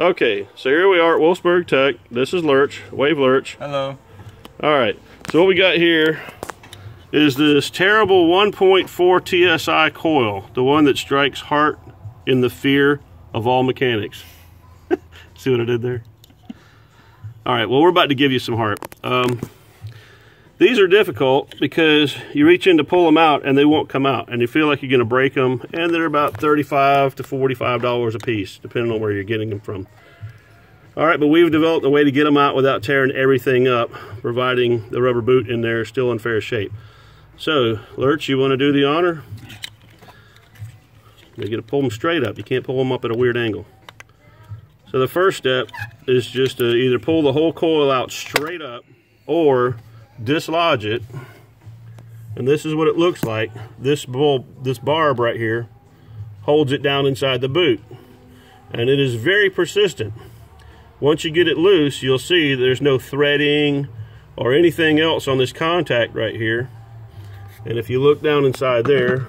Okay, so here we are at Wolfsburg Tech. This is Lurch, Wave Lurch. Hello. All right, so what we got here is this terrible 1.4 TSI coil, the one that strikes heart in the fear of all mechanics. See what I did there? All right, well, we're about to give you some heart. These are difficult because you reach in to pull them out and they won't come out, and you feel like you're going to break them, and they're about $35 to $45 a piece, depending on where you're getting them from. All right, but we've developed a way to get them out without tearing everything up, providing the rubber boot in there is still in fair shape. So, Lurch, you want to do the honor? You got to pull them straight up. You can't pull them up at a weird angle. So the first step is just to either pull the whole coil out straight up or dislodge it, and this is what it looks like. This barb right here holds it down inside the boot, and it is very persistent. Once you get it loose, you'll see there's no threading or anything else on this contact right here, and if you look down inside there,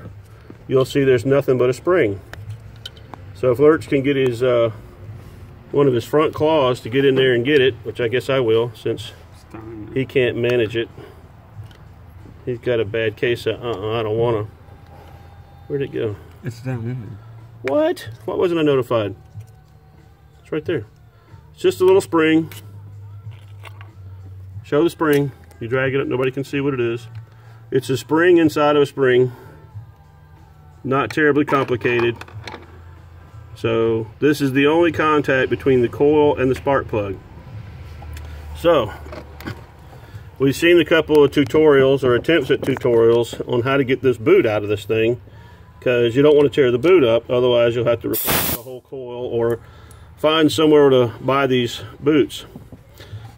you'll see there's nothing but a spring. So if Lurch can get his one of his front claws to get in there and get it, which I guess I will, since he can't manage it. He's got a bad case of I don't want to. Where'd it go? It's down in there. What? Why wasn't I notified? It's right there. It's just a little spring. Show the spring. You drag it up, nobody can see what it is. It's a spring inside of a spring. Not terribly complicated. So this is the only contact between the coil and the spark plug. So we've seen a couple of tutorials or attempts at tutorials on how to get this boot out of this thing, because you don't want to tear the boot up, otherwise you'll have to replace the whole coil or find somewhere to buy these boots.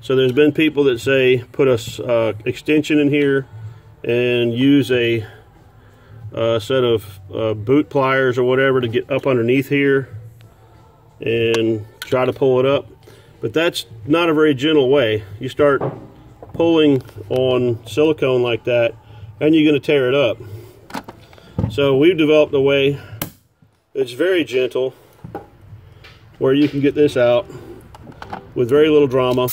So there's been people that say put a extension in here and use a set of boot pliers or whatever to get up underneath here and try to pull it up. But that's not a very gentle way. You start pulling on silicone like that and you're going to tear it up. So we've developed a way that's very gentle where you can get this out with very little drama.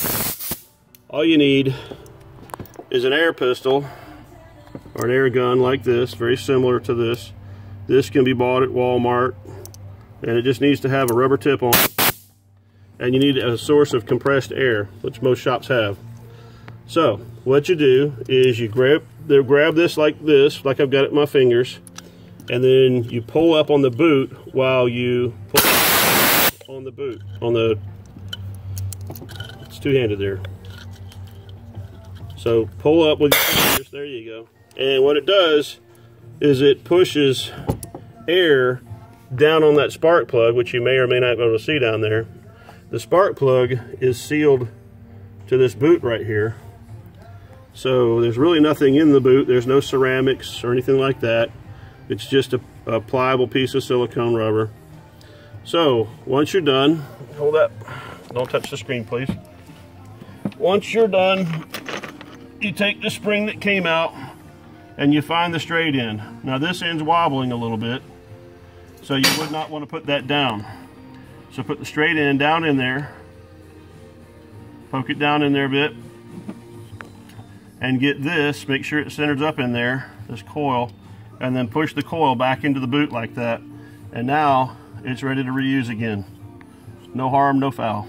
All you need is an air pistol or an air gun like this, very similar to this. This can be bought at Walmart, and it just needs to have a rubber tip on it. And you need a source of compressed air, which most shops have. So what you do is you grab this, like I've got it in my fingers, and then you pull up on the boot while you pull on the boot. It's two-handed there. So pull up with your fingers, there you go. And what it does is it pushes air down on that spark plug, which you may or may not be able to see down there. The spark plug is sealed to this boot right here. So there's really nothing in the boot. There's no ceramics or anything like that. It's just a pliable piece of silicone rubber. So once you're done, hold up, don't touch the screen please. Once you're done, you take the spring that came out and you find the straight end. Now this end's wobbling a little bit, so you would not want to put that down. So put the straight end down in there, poke it down in there a bit, and get this, make sure it centers up in there, this coil, and then push the coil back into the boot like that. And now it's ready to reuse again. No harm, no foul.